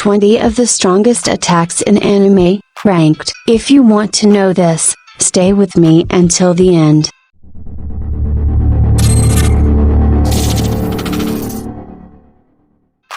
20 of the strongest attacks in anime, ranked. If you want to know this, stay with me until the end.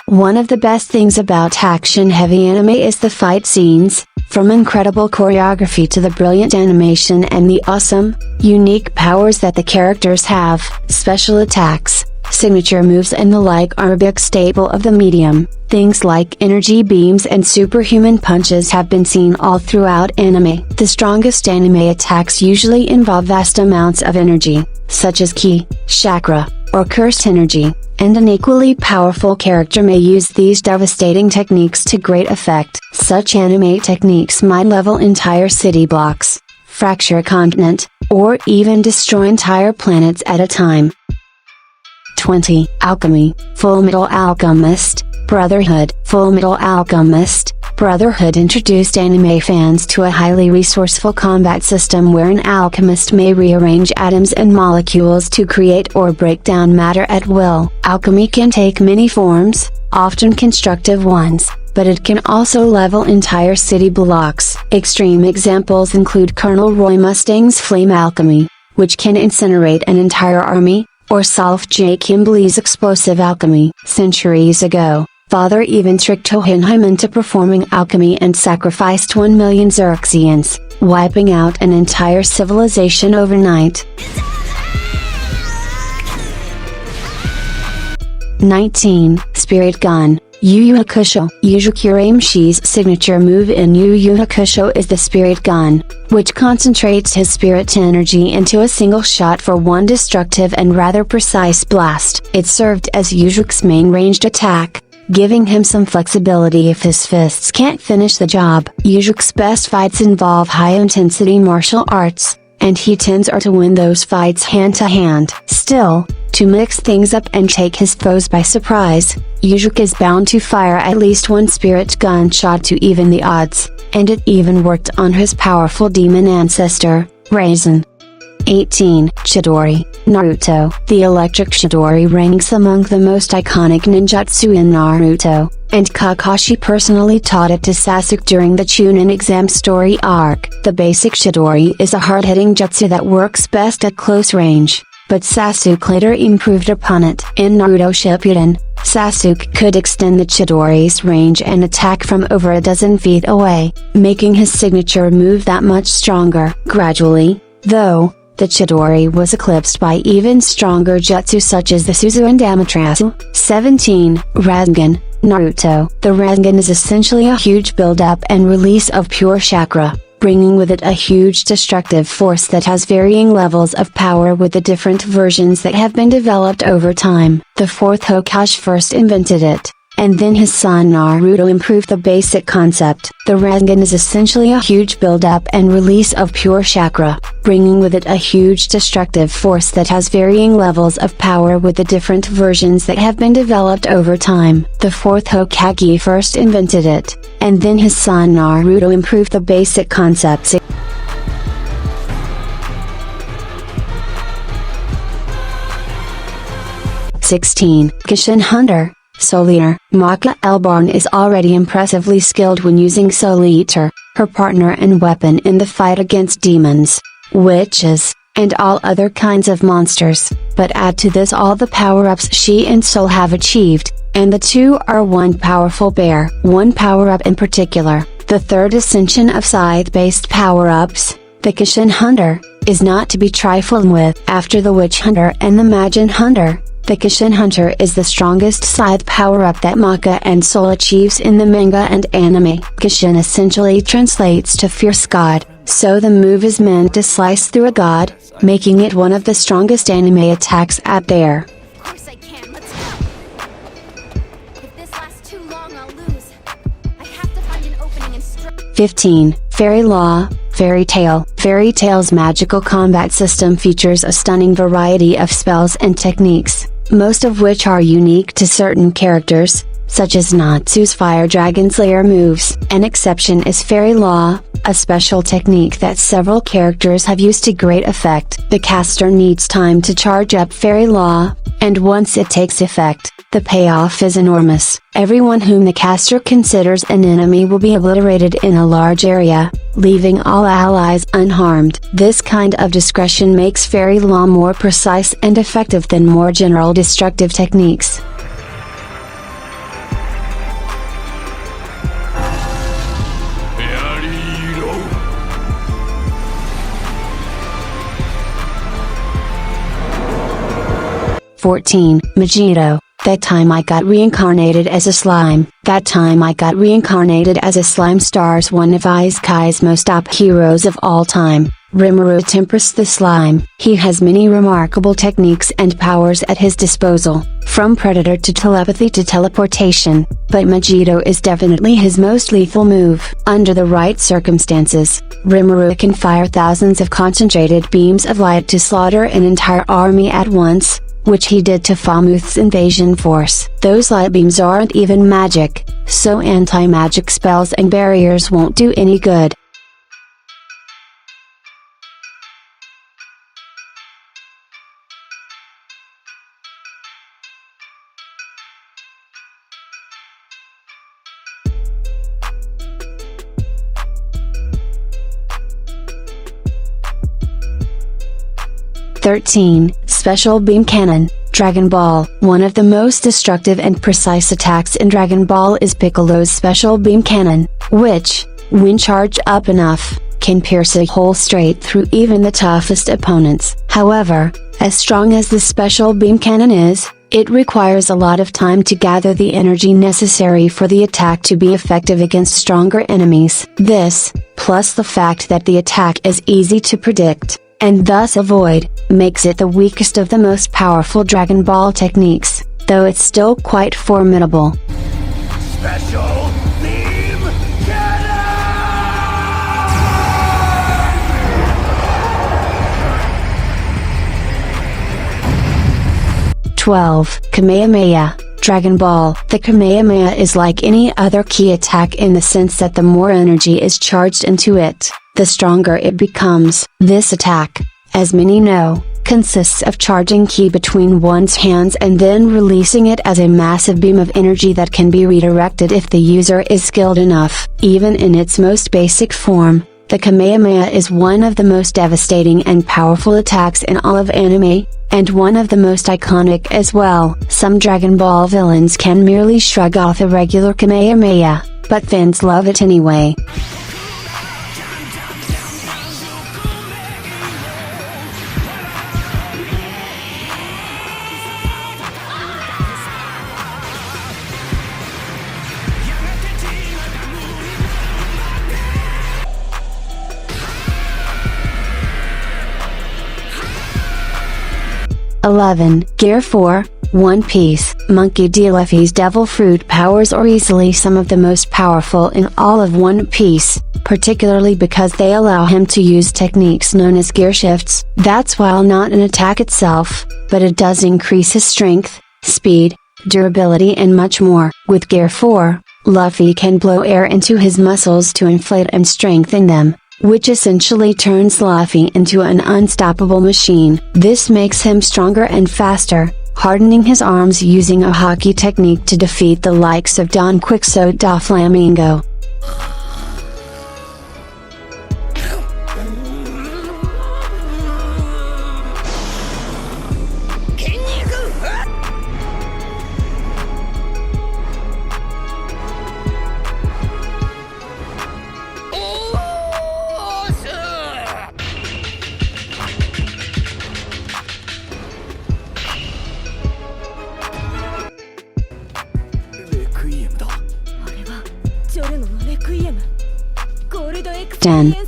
One of the best things about action-heavy anime is the fight scenes, from incredible choreography to the brilliant animation and the awesome, unique powers that the characters have. Special attacks, signature moves and the like are a big staple of the medium. Things like energy beams and superhuman punches have been seen all throughout anime. The strongest anime attacks usually involve vast amounts of energy, such as ki, chakra, or cursed energy, and an equally powerful character may use these devastating techniques to great effect. Such anime techniques might level entire city blocks, fracture a continent, or even destroy entire planets at a time. 20. Alchemy, Fullmetal Alchemist, Brotherhood. Fullmetal Alchemist, Brotherhood introduced anime fans to a highly resourceful combat system where an alchemist may rearrange atoms and molecules to create or break down matter at will. Alchemy can take many forms, often constructive ones, but it can also level entire city blocks. Extreme examples include Colonel Roy Mustang's flame alchemy, which can incinerate an entire army, or Solf J. Kimblee's explosive alchemy. Centuries ago, Father even tricked Hohenheim into performing alchemy and sacrificed 1 million Xerxians, wiping out an entire civilization overnight. 19. Spirit Gun, Yu Yu Hakusho. Urameshi's signature move in Yu Yu Hakusho is the Spirit Gun, which concentrates his spirit energy into a single shot for one destructive and rather precise blast. It served as Yusuke's main ranged attack, giving him some flexibility if his fists can't finish the job. Yusuke's best fights involve high-intensity martial arts, and he tends to win those fights hand-to-hand. Still, to mix things up and take his foes by surprise, Yusuke is bound to fire at least one spirit gun shot to even the odds, and it even worked on his powerful demon ancestor, Raizen. 18. Chidori Naruto. The electric Chidori ranks among the most iconic ninjutsu in Naruto, and Kakashi personally taught it to Sasuke during the Chunin exam story arc. The basic Chidori is a hard-hitting jutsu that works best at close range, but Sasuke later improved upon it. In Naruto Shippuden, Sasuke could extend the Chidori's range and attack from over a dozen feet away, making his signature move that much stronger. Gradually, though, the Chidori was eclipsed by even stronger jutsu such as the Suzu and Amaterasu. 17. Radgan Naruto. The Radgan is essentially a huge build-up and release of pure chakra, bringing with it a huge destructive force that has varying levels of power with the different versions that have been developed over time. The fourth Hokage first invented it, and then his son Naruto improved the basic concept. The Radgan is essentially a huge build-up and release of pure chakra, bringing with it a huge destructive force that has varying levels of power with the different versions that have been developed over time. The fourth Hokage first invented it, and then his son Naruto improved the basic concepts. 16. Kakashi Hunter, Soul Eater. Maka Elbarn is already impressively skilled when using Soul Eater, her partner and weapon in the fight against demons, witches, and all other kinds of monsters. But add to this all the power-ups she and Soul have achieved, and the two are one powerful pair. One power-up in particular, the third ascension of scythe-based power-ups, the Kakashi Hunter, is not to be trifled with. After the Witch Hunter and the Magic Hunter, the Kakashi Hunter is the strongest scythe power-up that Maka and Soul achieves in the manga and anime. Kakashi essentially translates to fierce god, so the move is meant to slice through a god, making it one of the strongest anime attacks out there. Of course I can, let's go! If this lasts too long, I'll lose. I have to find an opening and 15. Fairy Law, Fairy Tail. Fairy Tail's magical combat system features a stunning variety of spells and techniques, most of which are unique to certain characters, such as Natsu's Fire Dragon's Lair moves. An exception is Fairy Law, a special technique that several characters have used to great effect. The caster needs time to charge up Fairy Law, and once it takes effect, the payoff is enormous. Everyone whom the caster considers an enemy will be obliterated in a large area, leaving all allies unharmed. This kind of discretion makes Fairy Law more precise and effective than more general destructive techniques. Megito. That time I got reincarnated as a slime. That time I got reincarnated as a slime stars one of Izukai's most top heroes of all time, Rimuru Tempest the Slime. He has many remarkable techniques and powers at his disposal, from predator to telepathy to teleportation, but Megito is definitely his most lethal move. Under the right circumstances, Rimuru can fire thousands of concentrated beams of light to slaughter an entire army at once, which he did to Falmuth's invasion force. Those light beams aren't even magic, so anti-magic spells and barriers won't do any good. Special Beam Cannon, Dragon Ball. One of the most destructive and precise attacks in Dragon Ball is Piccolo's Special Beam Cannon, which, when charged up enough, can pierce a hole straight through even the toughest opponents. However, as strong as the Special Beam Cannon is, it requires a lot of time to gather the energy necessary for the attack to be effective against stronger enemies. This, plus the fact that the attack is easy to predict, and thus avoid, makes it the weakest of the most powerful Dragon Ball techniques, though it's still quite formidable. Special Beam Cannon! 12. Kamehameha, Dragon Ball. The Kamehameha is like any other ki attack in the sense that the more energy is charged into it, the stronger it becomes. This attack, as many know, consists of charging ki between one's hands and then releasing it as a massive beam of energy that can be redirected if the user is skilled enough. Even in its most basic form, the Kamehameha is one of the most devastating and powerful attacks in all of anime, and one of the most iconic as well. Some Dragon Ball villains can merely shrug off a regular Kamehameha, but fans love it anyway. Gear 4, One Piece. Monkey D. Luffy's Devil Fruit powers are easily some of the most powerful in all of One Piece, particularly because they allow him to use techniques known as gear shifts. That's while not an attack itself, but it does increase his strength, speed, durability and much more. With Gear 4, Luffy can blow air into his muscles to inflate and strengthen them, which essentially turns Luffy into an unstoppable machine. This makes him stronger and faster, hardening his arms using a hockey technique to defeat the likes of Don Quixote da Flamingo.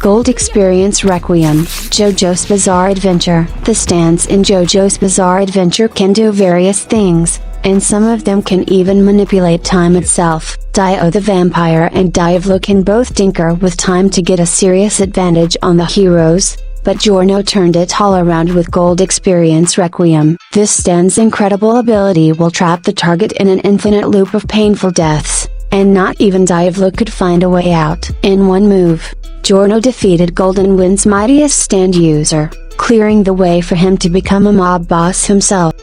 Gold Experience Requiem, JoJo's Bizarre Adventure. The stands in JoJo's Bizarre Adventure can do various things, and some of them can even manipulate time itself. Dio the Vampire and Diavolo can both tinker with time to get a serious advantage on the heroes, but Giorno turned it all around with Gold Experience Requiem. This Sten's incredible ability will trap the target in an infinite loop of painful deaths, and not even Diavolo could find a way out. In one move, Giorno defeated Golden Wind's mightiest stand user, clearing the way for him to become a mob boss himself.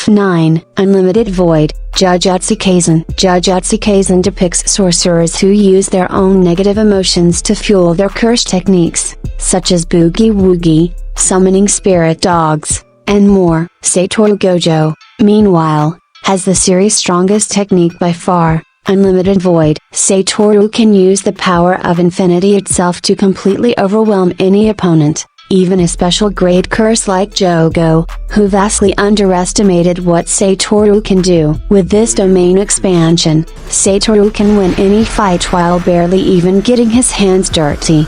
9. Unlimited Void, Jujutsu Kaisen. Jujutsu Kaisen depicts sorcerers who use their own negative emotions to fuel their curse techniques, such as Boogie Woogie, summoning spirit dogs, and more. Satoru Gojo, meanwhile, has the series' strongest technique by far, Unlimited Void. Satoru can use the power of infinity itself to completely overwhelm any opponent, even a special grade curse like Jogo, who vastly underestimated what Satoru can do. With this domain expansion, Satoru can win any fight while barely even getting his hands dirty.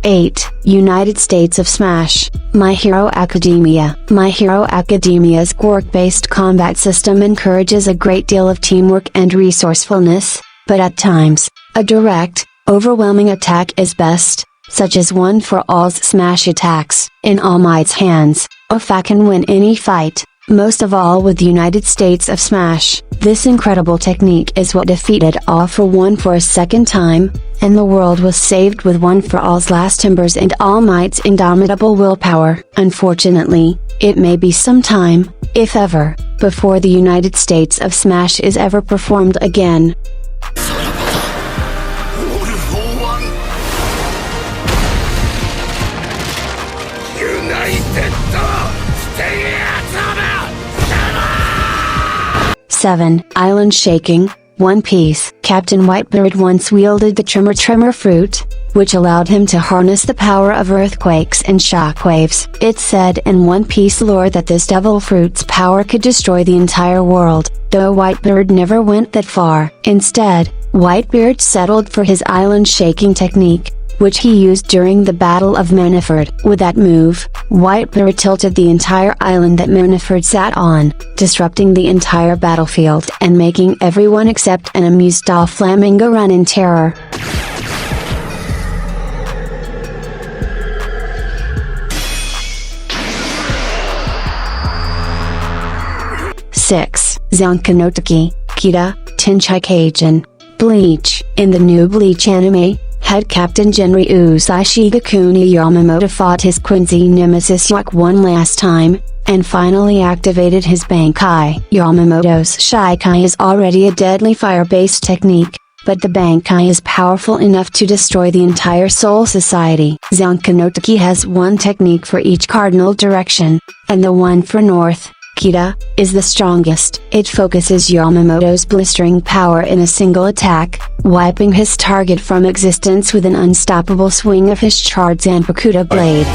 8. United States of Smash, My Hero Academia. My Hero Academia's quirk-based combat system encourages a great deal of teamwork and resourcefulness, but at times, a direct, overwhelming attack is best, such as One for All's smash attacks. In All Might's hands, Ofa can win any fight, most of all with United States of Smash. This incredible technique is what defeated All for One for a second time, and the world was saved with One for All's last embers and All Might's indomitable willpower. Unfortunately, it may be some time, if ever, before the United States of Smash is ever performed again. Seven. Island Shaking, One Piece. Captain Whitebeard once wielded the Tremor fruit, which allowed him to harness the power of earthquakes and shockwaves. It's said in One Piece lore that this devil fruit's power could destroy the entire world, though Whitebeard never went that far. Instead, Whitebeard settled for his island shaking technique, which he used during the Battle of Maniford. With that move, Whitebeard tilted the entire island that Maniford sat on, disrupting the entire battlefield and making everyone except an amused Doflamingo run in terror. Six. Zankanotaki, Kita, Tenchai Kaijin, Bleach. In the new Bleach anime, Head Captain Genryu Shigakuni Yamamoto fought his Quincy nemesis Yuck one last time, and finally activated his Bankai. Yamamoto's Shikai is already a deadly fire-based technique, but the Bankai is powerful enough to destroy the entire Soul Society. Zankanotaki has one technique for each cardinal direction, and the one for north, Kita, is the strongest. It focuses Yamamoto's blistering power in a single attack, wiping his target from existence with an unstoppable swing of his charred Zanpakuta blade.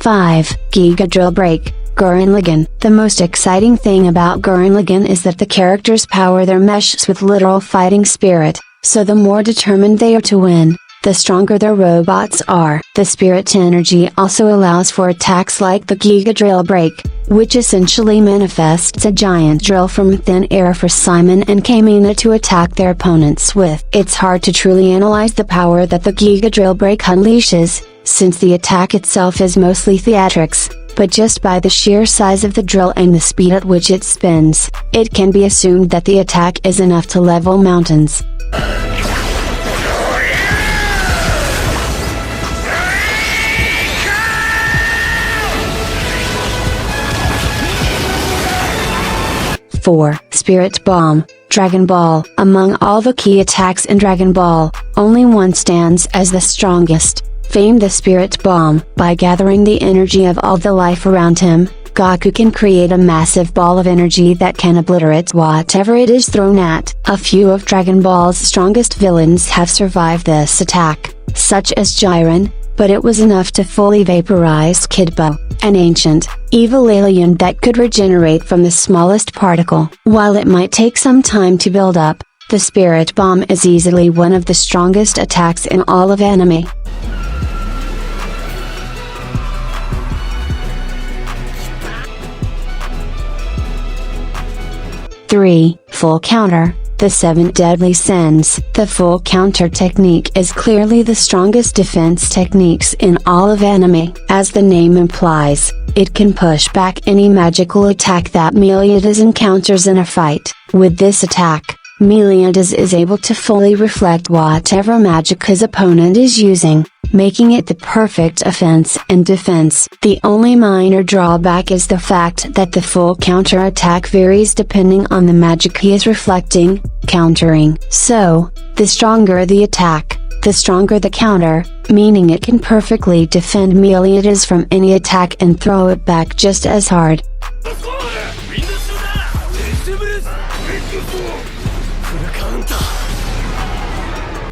Five. Giga Drill Break, Gurren Lagann. The most exciting thing about Gurren Lagann is that the characters power their meshes with literal fighting spirit. So the more determined they are to win, the stronger their robots are. The spirit energy also allows for attacks like the Giga Drill Break, which essentially manifests a giant drill from thin air for Simon and Kamehameha to attack their opponents with. It's hard to truly analyze the power that the Giga Drill Break unleashes, since the attack itself is mostly theatrics, but just by the sheer size of the drill and the speed at which it spins, it can be assumed that the attack is enough to level mountains. Four. Spirit Bomb, Dragon Ball. Among all the key attacks in Dragon Ball, only one stands as the strongest, famed the Spirit Bomb. By gathering the energy of all the life around him, Goku can create a massive ball of energy that can obliterate whatever it is thrown at. A few of Dragon Ball's strongest villains have survived this attack, such as Jiren, but it was enough to fully vaporize Kid Buu, an ancient, evil alien that could regenerate from the smallest particle. While it might take some time to build up, the Spirit Bomb is easily one of the strongest attacks in all of anime. 3. Full counter. The 7 deadly sins. The full counter technique is clearly the strongest defense techniques in all of anime. As the name implies, it can push back any magical attack that Meliodas encounters in a fight. With this attack, Meliodas is able to fully reflect whatever magic his opponent is using, making it the perfect offense and defense. The only minor drawback is the fact that the full counter attack varies depending on the magic he is reflecting, countering. So, the stronger the attack, the stronger the counter, meaning it can perfectly defend Meliodas from any attack and throw it back just as hard.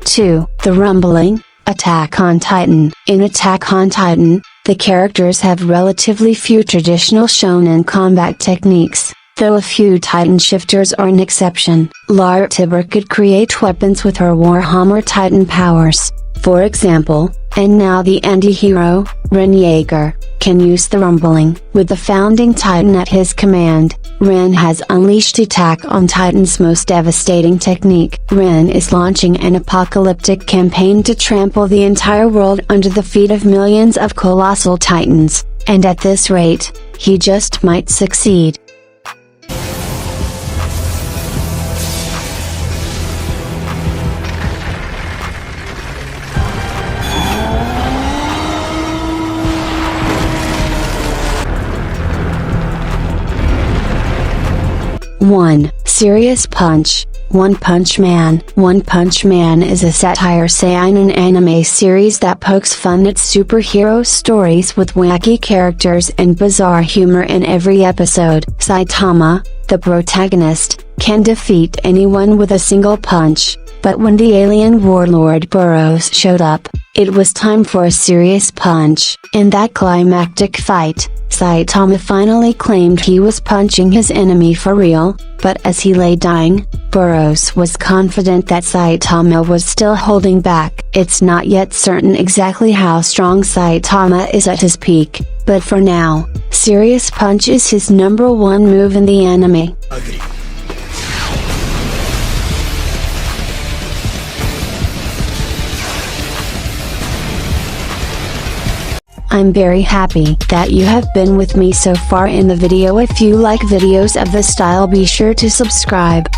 2. The Rumbling. Attack on Titan. In Attack on Titan, the characters have relatively few traditional shonen combat techniques, though a few Titan shifters are an exception. Lar Tibber could create weapons with her Warhammer Titan powers, for example, and now the anti-hero, Ren Yeager, can use the Rumbling. With the founding Titan at his command, Ren has unleashed Attack on Titan's most devastating technique. Ren is launching an apocalyptic campaign to trample the entire world under the feet of millions of colossal Titans, and at this rate, he just might succeed. One. Serious Punch. One Punch Man. One Punch Man is a satire seinen anime series that pokes fun at superhero stories with wacky characters and bizarre humor in every episode. Saitama, the protagonist, can defeat anyone with a single punch, but when the alien warlord Burroughs showed up, it was time for a serious punch. In that climactic fight, Saitama finally claimed he was punching his enemy for real, but as he lay dying, Burroughs was confident that Saitama was still holding back. It's not yet certain exactly how strong Saitama is at his peak, but for now, Serious Punch is his #1 move in the anime. I'm very happy that you have been with me so far in the video. If you like videos of this style, be sure to subscribe.